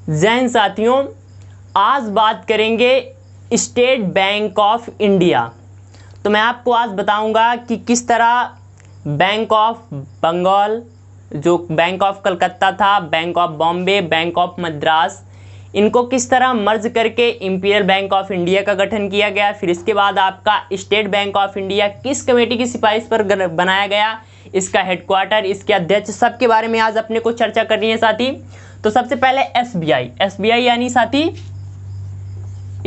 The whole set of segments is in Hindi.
जय हिंद साथियों, आज बात करेंगे स्टेट बैंक ऑफ इंडिया। तो मैं आपको आज बताऊंगा कि किस तरह बैंक ऑफ बंगाल, जो बैंक ऑफ कलकत्ता था, bank of Bombay, bank of Madras, इनको किस तरह मर्ज करके इंपीरियल बैंक ऑफ इंडिया का गठन किया गया। फिर इसके बाद आपका स्टेट बैंक ऑफ इंडिया किस कमेटी की सिफारिश पर बनाया गया, इसका हेडक्वार्टर, इसके अध्यक्ष, सबके बारे में आज अपने को चर्चा करनी है साथी। तो सबसे पहले एसबीआई यानी साथी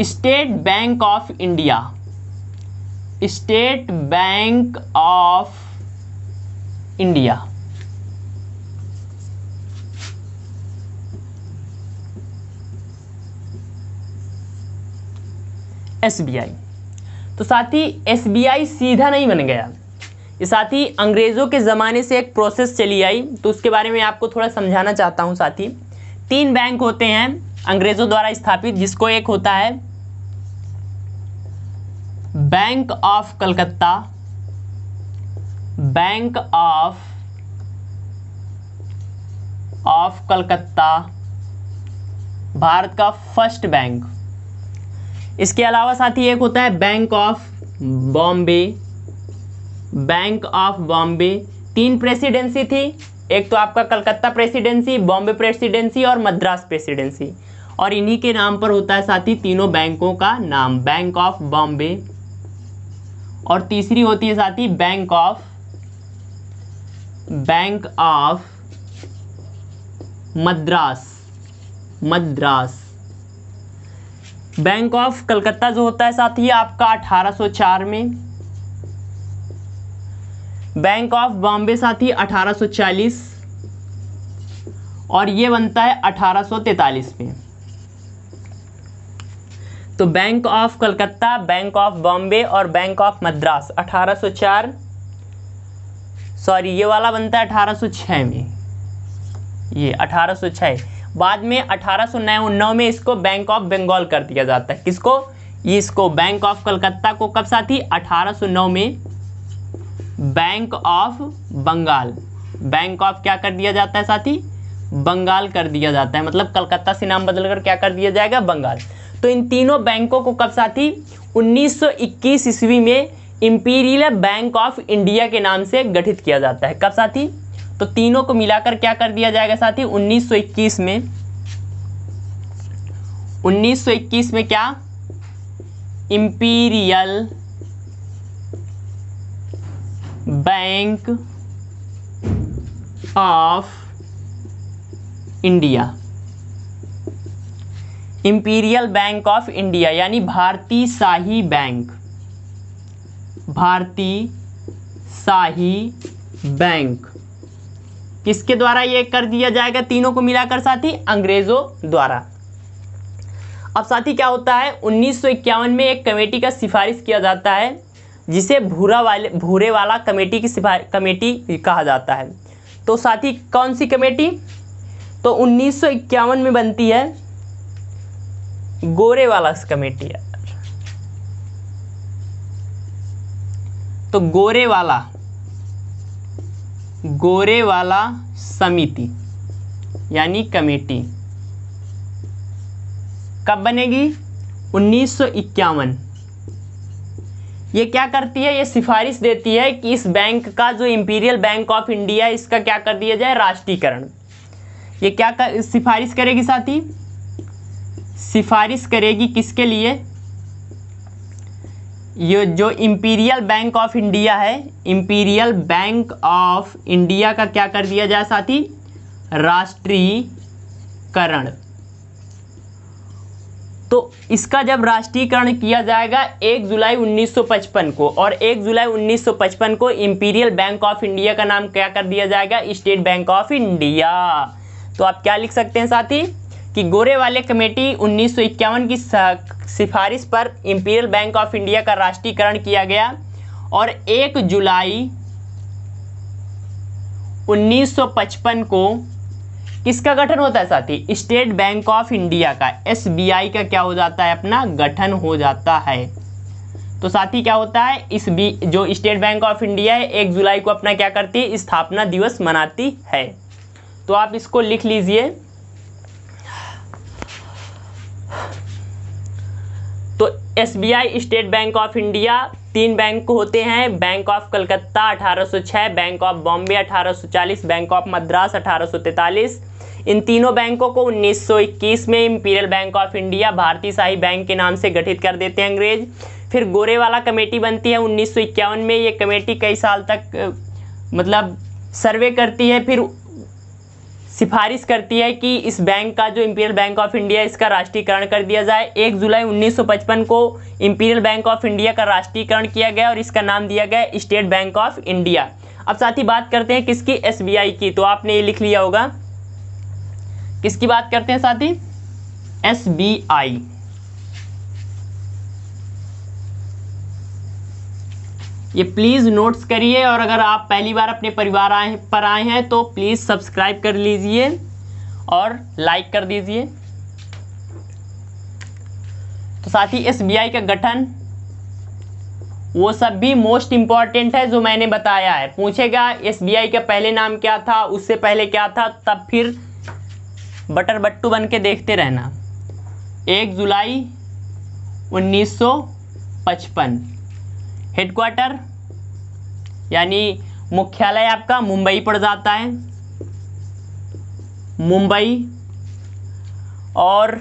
state bank of India, state bank of India. SBI. तो साथी एसबीआई सीधा नहीं बन गया, ये साथी अंग्रेज़ों के ज़माने से एक प्रोसेस चली आई, तो उसके बारे में आपको थोड़ा समझाना चाहता हूँ साथी। 3 बैंक होते हैं अंग्रेज़ों द्वारा स्थापित, जिसको एक होता है bank of Calcutta, bank of Calcutta, Bharat का फर्स्ट बैंक। इसके अलावा साथी एक होता है bank of Bombay, bank of Bombay. 3 presidency थी, एक तो आपका कलकत्ता प्रेसिडेंसी, बॉम्बे प्रेसिडेंसी और मद्रास प्रेसिडेंसी, और इन्हीं के नाम पर होता है साथी तीनों बैंकों का नाम, बैंक ऑफ बॉम्बे। और तीसरी होती है साथी bank of Madras. Bank of Calcutta जो होता है साथी आपका 1804 में, बैंक ऑफ बॉम्बे साथी 1840, और ये बनता है 1843 में। तो bank of Calcutta, bank of Bombay और बैंक ऑफ मद्रास 1804, सॉरी ये वाला बनता है 1806 में, ये 1806। बाद में 1809 में इसको बैंक ऑफ बंगाल कर दिया जाता है। किसको? इसको बैंक ऑफ कलकत्ता को कब साथी? 1809 में bank of Bengal, bank of क्या कर दिया जाता है साथी? बंगाल कर दिया जाता है, मतलब कलकत्ता से नाम बदलकर क्या कर दिया जाएगा? बंगाल। तो इन तीनों बैंकों को कब साथी? 1921 ईस्वी में इंपीरियल बैंक ऑफ इंडिया के नाम से गठित किया जाता है। कब साथी? तो तीनों को मिलाकर क्या कर दिया जाएगा साथी? 1921 में, 1921 में क्या? Imperial bank of India, imperial bank of India यानी भारतीय शाही बैंक, भारतीय शाही बैंक। किसके द्वारा ये कर दिया जाएगा? तीनों को मिलाकर साथी अंग्रेजों द्वारा। अब साथी क्या होता है? 1951 में एक कमेटी का सिफारिश किया जाता है, जिसे भूरे वाला कमेटी कहा जाता है। तो साथी कौन सी कमेटी? तो 1951 में बनती है गोरे वाला कमेटी। तो गोरे वाला समिति यानी कमेटी कब बनेगी? 1951। ये क्या करती है? ये सिफारिश देती है कि इस बैंक का, जो इंपीरियल बैंक ऑफ इंडिया, इसका क्या कर दिया जाए? राष्ट्रीयकरण। ये क्या सिफारिश करेगी साथी? सिफारिश करेगी किसके लिए? ये जो इंपीरियल बैंक ऑफ इंडिया है, इंपीरियल बैंक ऑफ इंडिया का क्या कर दिया जाए साथी? राष्ट्रीयकरण। तो इसका जब राष्ट्रीयकरण किया जाएगा 1 जुलाई 1955 को, और 1 जुलाई 1955 को इंपीरियल बैंक ऑफ इंडिया का नाम क्या कर दिया जाएगा? State bank of India. तो आप क्या लिख सकते हैं साथी कि गोरे वाले कमेटी 1951 की सिफारिश पर इंपीरियल बैंक ऑफ इंडिया का राष्ट्रीयकरण किया गया, और 1 जुलाई 1955 को किसका गठन होता है साथी? स्टेट बैंक ऑफ इंडिया का, एसबीआई का क्या हो जाता है? अपना गठन हो जाता है। तो साथी क्या होता है? जो स्टेट बैंक ऑफ इंडिया है 1 जुलाई को अपना क्या करती है? स्थापना दिवस मनाती है। तो आप इसको लिख लीजिए। SBI state bank of India 3 bank होते हैं, bank of Calcutta 1806, bank of Bombay 1840, bank of Madras 1843। इन तीनों बैंकों को 1921 में इंपीरियल बैंक ऑफ इंडिया भारतीय शाही बैंक के नाम से गठित कर देते हैं अंग्रेज। फिर गोरेवाला कमेटी बनती है 1951 में। ये कमेटी कई साल तक मतलब सर्वे करती है, फिर सिफारिश करती है कि इस बैंक का जो इंपीरियल बैंक ऑफ इंडिया इसका राष्ट्रीयकरण कर दिया जाए। 1 जुलाई 1955 को इंपीरियल बैंक ऑफ इंडिया का राष्ट्रीयकरण किया गया और इसका नाम दिया गया स्टेट बैंक ऑफ इंडिया। अब साथी बात करते हैं किसकी, SBI की। तो आपने ये लिख लिया होगा, किसकी बात करते हैं साथी, SBI। ये प्लीज़ नोट्स करिए, और अगर आप पहली बार अपने परिवार पर आए हैं तो प्लीज़ सब्सक्राइब कर लीजिए और लाइक कर दीजिए। तो साथी SBI का गठन वो सब भी मोस्ट इम्पॉर्टेंट है जो मैंने बताया है। पूछेगा SBI का पहले नाम क्या था, उससे पहले क्या था, तब फिर बटर बट्टू बन के देखते रहना। 1 जुलाई 1955। हेडक्वार्टर यानी मुख्यालय आपका मुंबई पड़ जाता है, मुंबई। और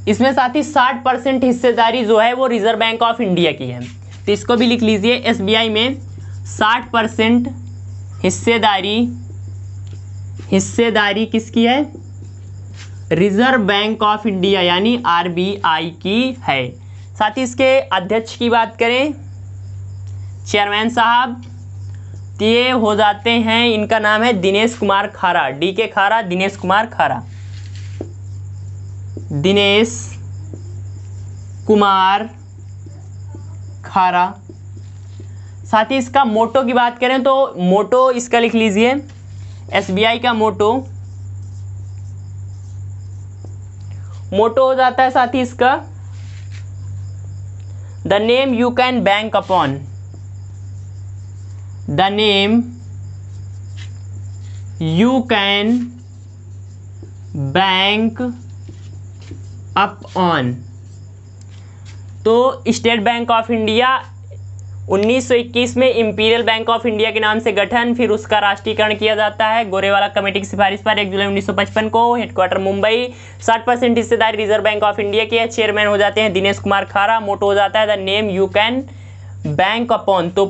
इसमें साथ ही 60% हिस्सेदारी जो है वो रिजर्व बैंक ऑफ इंडिया की है। तो इसको भी लिख लीजिए, SBI में 60% हिस्सेदारी किसकी है, रिजर्व बैंक ऑफ इंडिया यानी RBI की है। साथ ही इसके अध्यक्ष की बात करें, चेयरमैन साहब, ये हो जाते हैं, इनका नाम है दिनेश कुमार खारा, DK खारा, दिनेश कुमार खारा, दिनेश कुमार खारा। साथ ही इसका मोटो की बात करें तो मोटो इसका लिख लीजिए, SBI का मोटो हो जाता है साथ ही इसका the name you can bank upon, the name you can bank up on. तो स्टेट बैंक ऑफ इंडिया 1921 में इंपीरियल बैंक ऑफ इंडिया के नाम से गठन, फिर उसका राष्ट्रीयकरण किया जाता है गोरेवाला कमेटी की सिफारिश पर 1 जुलाई 1955 को। हेडक्वार्टर मुंबई, 60% हिस्सेदारी रिजर्व बैंक ऑफ इंडिया की है। चेयरमैन हो जाते हैं दिनेश कुमार खारा। मोटो हो जाता है the name you can bank upon. तो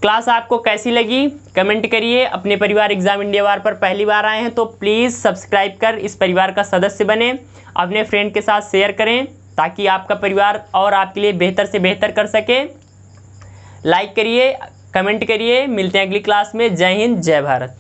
क्लास आपको कैसी लगी कमेंट करिए। अपने परिवार एग्जाम इंडिया वार पर पहली बार आए हैं तो प्लीज़ सब्सक्राइब कर इस परिवार का सदस्य बने, अपने फ्रेंड के साथ शेयर करें ताकि आपका परिवार और आपके लिए बेहतर से बेहतर कर सके। लाइक करिए, कमेंट करिए। मिलते हैं अगली क्लास में। जय हिंद, जय भारत।